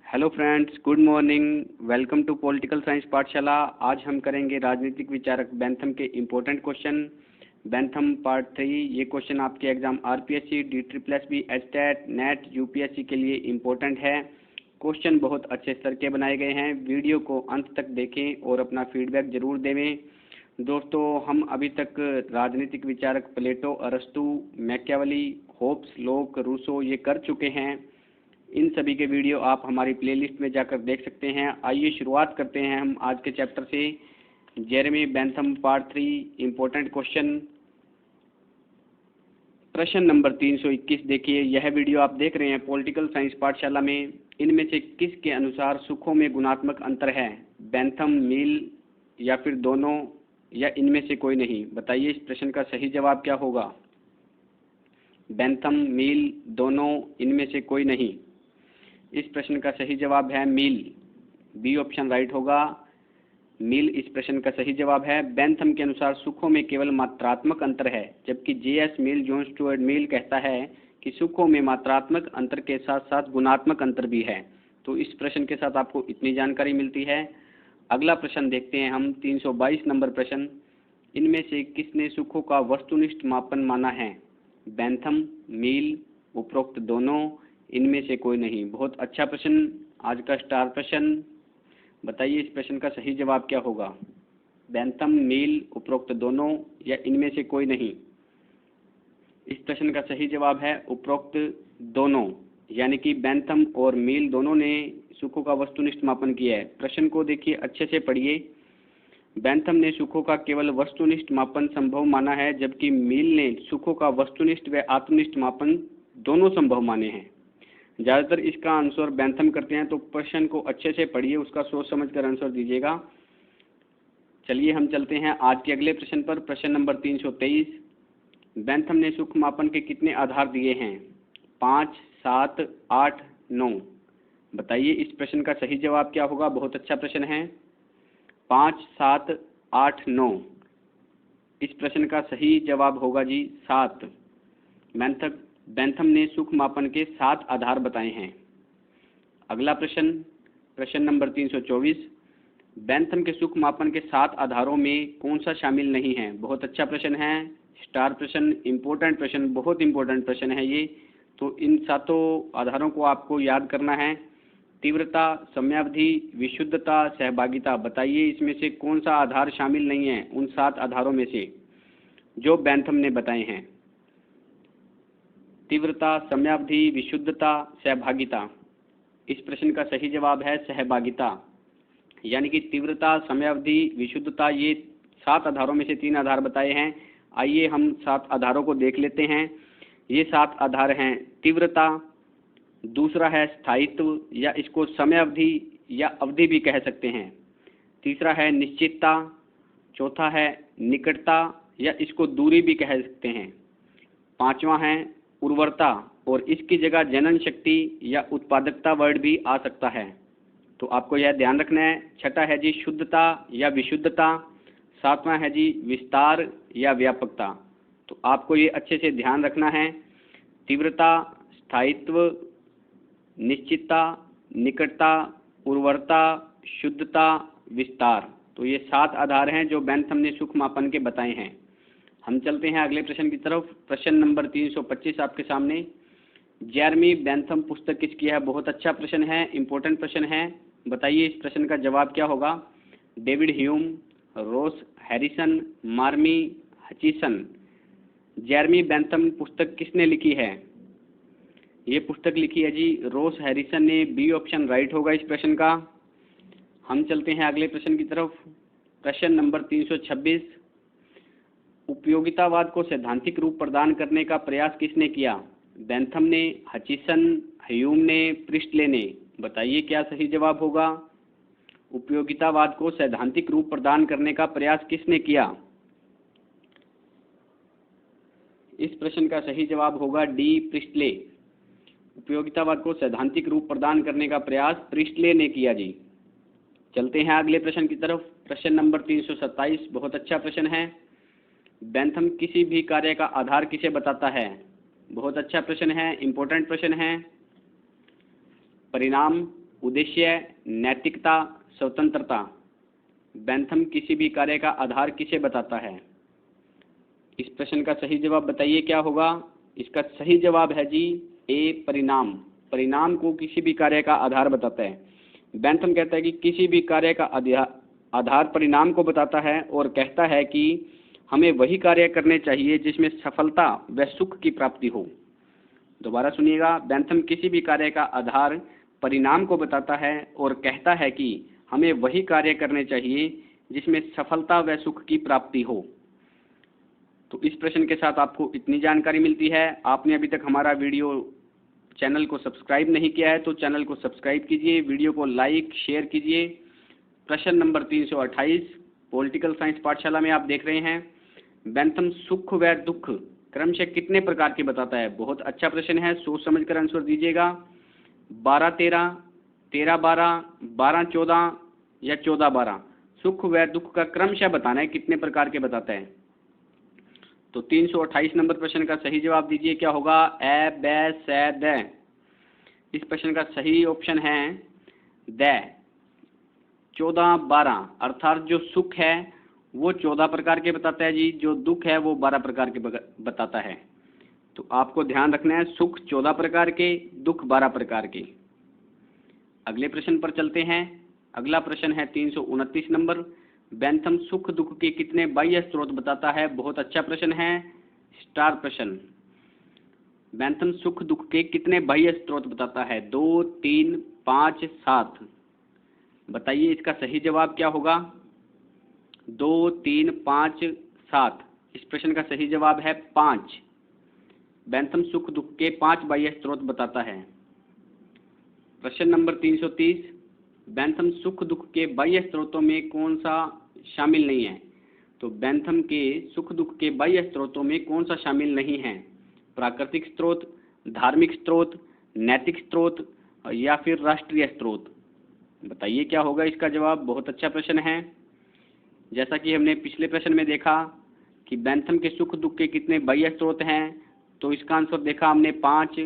Hello friends, good morning. Welcome to political science पाठशाला। आज हम करेंगे राजनीतिक विचारक बेंथम के इम्पोर्टेंट क्वेश्चन। Bentham part 3। ये क्वेश्चन आपके exam RPSC, DSSB, HTET, net, UPSC के लिए इम्पोर्टेंट है। क्वेश्चन बहुत अच्छे स्तर के बनाए गए हैं। वीडियो को अंत तक देखें और अपना फीडबैक जरूर देवें। दोस्तों, हम अभी तक राजनीतिक विचारक प्लेटो, अरस्तु, मैकियावेली, होब्स, लोक, रूसो ये कर चुके हैं। इन सभी के वीडियो आप हमारी प्लेलिस्ट में जाकर देख सकते हैं। आइए शुरुआत करते हैं हम आज के चैप्टर से। Jeremy Bentham part 3 important question. प्रश्न नंबर 321 देखिए। यह वीडियो आप देख रहे हैं पॉलिटिकल साइंस पाठशाला में। इनमें से किसके अनुसार सुखों में गुणात्मक अंतर है? बेंथम, मील या फिर दोनों या इनमें से कोई नहीं? बताइए इस प्रश्न का सही जवाब क्या होगा। बेंथम, मील, दोनों, इनमें से कोई नहीं। इस प्रश्न का सही जवाब है मील। बी ऑप्शन राइट होगा। मील इस प्रश्न का सही जवाब है। बेंथम के अनुसार सुखों में केवल मात्रात्मक अंतर है, जबकि J.S. मील, जॉन स्टुअर्ट मील कहता है कि सुखों में मात्रात्मक अंतर के साथ साथ गुणात्मक अंतर भी है। तो इस प्रश्न के साथ आपको इतनी जानकारी मिलती है। अगला प्रश्न देखते हैं हम। 322 नंबर प्रश्न। इनमें से किसने सुखों का वस्तुनिष्ठ मापन माना है? बेंथम, मील, उपरोक्त दोनों, इनमें से कोई नहीं। बहुत अच्छा प्रश्न, आज का स्टार प्रश्न। बताइए इस प्रश्न का सही जवाब क्या होगा। बेंथम, मील, उपरोक्त दोनों या इनमें से कोई नहीं? इस प्रश्न का सही जवाब है उपरोक्त दोनों, यानी कि बेंथम और मील दोनों ने सुखों का वस्तुनिष्ठ मापन किया है। प्रश्न को देखिए, अच्छे से पढ़िए। बेंथम ने सुखों का केवल वस्तुनिष्ठ मापन संभव माना है, जबकि मील ने सुखों का वस्तुनिष्ठ व आत्मनिष्ठ मापन दोनों संभव माने हैं। ज़्यादातर इसका आंसर बेंथम करते हैं, तो प्रश्न को अच्छे से पढ़िए, उसका सोच समझ कर आंसर दीजिएगा। चलिए हम चलते हैं आज के अगले प्रश्न पर। प्रश्न नंबर 323। बेंथम ने सुख मापन के कितने आधार दिए हैं? 5, 7, 8, 9। बताइए इस प्रश्न का सही जवाब क्या होगा। बहुत अच्छा प्रश्न है। 5, 7, 8, 9। इस प्रश्न का सही जवाब होगा जी 7। बेंथम ने सुख मापन के 7 आधार बताए हैं। अगला प्रश्न, प्रश्न नंबर 324। बेंथम के सुख मापन के 7 आधारों में कौन सा शामिल नहीं है? बहुत अच्छा प्रश्न है, स्टार प्रश्न, इम्पोर्टेंट प्रश्न, बहुत इम्पोर्टेंट प्रश्न है ये। तो इन 7 आधारों को आपको याद करना है। तीव्रता, समयावधि, विशुद्धता, सहभागिता। बताइए इसमें से कौन सा आधार शामिल नहीं है उन 7 आधारों में से जो बेंथम ने बताए हैं? तीव्रता, समयावधि, विशुद्धता, सहभागिता। इस प्रश्न का सही जवाब है सहभागिता। यानी कि तीव्रता, समयावधि, विशुद्धता, ये 7 आधारों में से 3 आधार बताए हैं। आइए हम 7 आधारों को देख लेते हैं। ये 7 आधार हैं। तीव्रता, दूसरा है स्थायित्व या इसको समयावधि या अवधि भी कह सकते हैं। तीसरा है निश्चितता। चौथा है निकटता या इसको दूरी भी कह सकते हैं। पांचवा है उर्वरता, और इसकी जगह जनन शक्ति या उत्पादकता वर्ड भी आ सकता है, तो आपको यह ध्यान रखना है। छठा है जी शुद्धता या विशुद्धता। सातवां है जी विस्तार या व्यापकता। तो आपको ये अच्छे से ध्यान रखना है। तीव्रता, स्थायित्व, निश्चितता, निकटता, उर्वरता, शुद्धता, विस्तार। तो ये 7 आधार हैं जो बेंथम ने सुख मापन के बताए हैं। हम चलते हैं अगले प्रश्न की तरफ। प्रश्न नंबर 325 आपके सामने। जेरेमी बेंथम पुस्तक किसकी है? बहुत अच्छा प्रश्न है, इम्पोर्टेंट प्रश्न है। बताइए इस प्रश्न का जवाब क्या होगा। डेविड ह्यूम, रोस हैरिसन, मार्मी हचिसन। जेरेमी बेंथम पुस्तक किसने लिखी है? ये पुस्तक लिखी है जी रोस हैरिसन ने। बी ऑप्शन राइट होगा इस प्रश्न का। हम चलते हैं अगले प्रश्न की तरफ। प्रश्न नंबर 326। उपयोगितावाद को सैद्धांतिक रूप प्रदान करने का प्रयास किसने किया? बेंथम ने, हचिसन, ह्यूम ने, प्रिस्टले ने। बताइए क्या सही जवाब होगा। उपयोगितावाद को सैद्धांतिक रूप प्रदान करने का प्रयास किसने किया? इस प्रश्न का सही जवाब होगा डी, प्रिस्टले। उपयोगितावाद को सैद्धांतिक रूप प्रदान करने का प्रयास प्रिस्टले ने किया जी। चलते हैं अगले प्रश्न की तरफ। प्रश्न नंबर 327 बहुत अच्छा प्रश्न है। बेंथम किसी भी कार्य का आधार किसे बताता है? बहुत अच्छा प्रश्न है, इम्पोर्टेंट प्रश्न है। परिणाम, उद्देश्य, नैतिकता, स्वतंत्रता। बैंथम किसी भी कार्य का आधार किसे बताता है? इस प्रश्न का सही जवाब बताइए क्या होगा? इसका सही जवाब है जी ए, परिणाम। परिणाम को किसी भी कार्य का आधार बताता है। बैंथम कहता है कि किसी भी कार्य का आधार परिणाम को बताता है और कहता है कि हमें वही कार्य करने चाहिए जिसमें सफलता व सुख की प्राप्ति हो। दोबारा सुनिएगा, बैंथम किसी भी कार्य का आधार परिणाम को बताता है और कहता है कि हमें वही कार्य करने चाहिए जिसमें सफलता व सुख की प्राप्ति हो। तो इस प्रश्न के साथ आपको इतनी जानकारी मिलती है। आपने अभी तक हमारा चैनल को सब्सक्राइब नहीं किया है तो चैनल को सब्सक्राइब कीजिए, वीडियो को लाइक शेयर कीजिए। प्रश्न नंबर 328 पॉलिटिकल साइंस पाठशाला में आप देख रहे हैं। बैंथम सुख व दुख क्रमशः कितने प्रकार के बताता है? बहुत अच्छा प्रश्न है, सोच समझकर आंसर दीजिएगा। 12-13, 13-12, 12-14 या 14-12। सुख व दुख का क्रमशः बताना है कितने प्रकार के बताता है। तो 328 नंबर प्रश्न का सही जवाब दीजिए क्या होगा? ए, ब, स, द। इस प्रश्न का सही ऑप्शन है द। 14-12 अर्थात जो सुख है वो 14 प्रकार के बताता है जी, जो दुख है वो 12 प्रकार के बताता है। तो आपको ध्यान रखना है, सुख 14 प्रकार के, दुख 12 प्रकार के। अगले प्रश्न पर चलते हैं। अगला प्रश्न है 329 नंबर। बैंथम सुख दुख के कितने बाह्य स्रोत बताता है? बहुत अच्छा प्रश्न है, स्टार प्रश्न। बैंथम सुख दुख के कितने बाह्य स्रोत बताता है? 2, 3, 5, 7। बताइए इसका सही जवाब क्या होगा? 2, 3, 5, 7। इस प्रश्न का सही जवाब है 5। बैंथम सुख दुख के 5 बाह्य स्रोत बताता है। प्रश्न नंबर 330। बैंथम सुख दुख के बाह्य स्रोतों में कौन सा शामिल नहीं है? तो बैंथम के सुख दुख के बाह्य स्रोतों में कौन सा शामिल नहीं है? प्राकृतिक स्रोत, धार्मिक स्रोत, नैतिक स्रोत या फिर राष्ट्रीय स्रोत। बताइए क्या होगा इसका जवाब? बहुत अच्छा प्रश्न है। जैसा कि हमने पिछले प्रश्न में देखा कि बैंथम के सुख दुख के कितने बाह्य स्रोत हैं, तो इसका आंसर देखा हमने 5,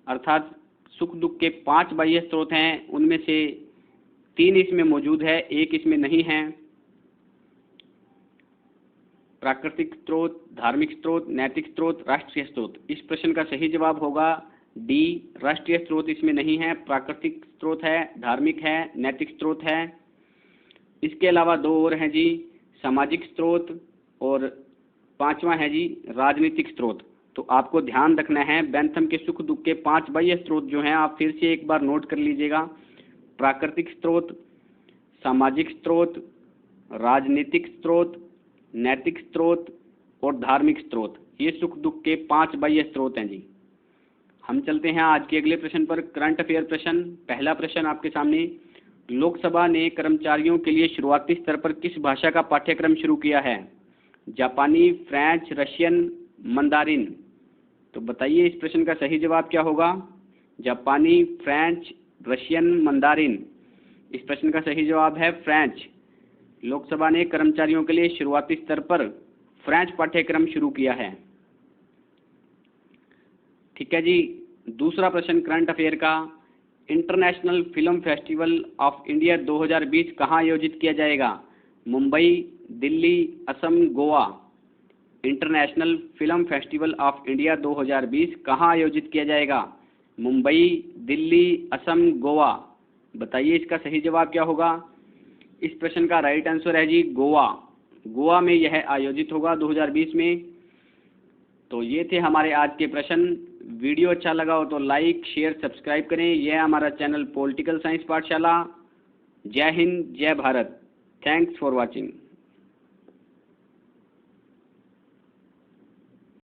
अर्थात सुख दुख के 5 बाह्य स्रोत हैं, उनमें से 3 इसमें मौजूद है, 1 इसमें नहीं है। प्राकृतिक स्रोत, धार्मिक स्रोत, नैतिक स्रोत, राष्ट्रीय स्रोत। इस प्रश्न का सही जवाब होगा डी, राष्ट्रीय स्रोत इसमें नहीं है। प्राकृतिक स्रोत है, धार्मिक है, नैतिक स्रोत है। इसके अलावा 2 और हैं जी, सामाजिक स्रोत और 5वां है जी राजनीतिक स्रोत। तो आपको ध्यान रखना है, बैंथम के सुख दुख के 5 बाह्य स्रोत जो हैं आप फिर से एक बार नोट कर लीजिएगा। प्राकृतिक स्रोत, सामाजिक स्रोत, राजनीतिक स्रोत, नैतिक स्रोत और धार्मिक स्रोत, ये सुख दुख के 5 बाह्य स्रोत हैं जी। हम चलते हैं आज के अगले प्रश्न पर, करंट अफेयर प्रश्न। पहला प्रश्न आपके सामने, लोकसभा ने कर्मचारियों के लिए शुरुआती स्तर पर किस भाषा का पाठ्यक्रम शुरू किया है? जापानी, फ्रेंच, रशियन, मंदारिन। तो बताइए इस प्रश्न का सही जवाब क्या होगा? जापानी, फ्रेंच, रशियन, मंदारिन। इस प्रश्न का सही जवाब है फ्रेंच। लोकसभा ने कर्मचारियों के लिए शुरुआती स्तर पर फ्रेंच पाठ्यक्रम शुरू किया है। ठीक है जी। दूसरा प्रश्न करंट अफेयर का, international film festival of India 2020 कहाँ आयोजित किया जाएगा? Mumbai, Delhi, Assam, Goa. International film festival of India 2020 कहाँ आयोजित किया जाएगा? मुंबई, दिल्ली, असम, गोवा। बताइए इसका सही जवाब क्या होगा? इस प्रश्न का राइट आंसर है जी गोवा। गोवा में यह आयोजित होगा 2020 में। तो ये थे हमारे आज के प्रश्न। वीडियो अच्छा लगा हो तो लाइक शेयर सब्सक्राइब करें। यह हमारा चैनल पॉलिटिकल साइंस पाठशाला। जय हिंद, जय भारत। Thanks for watching.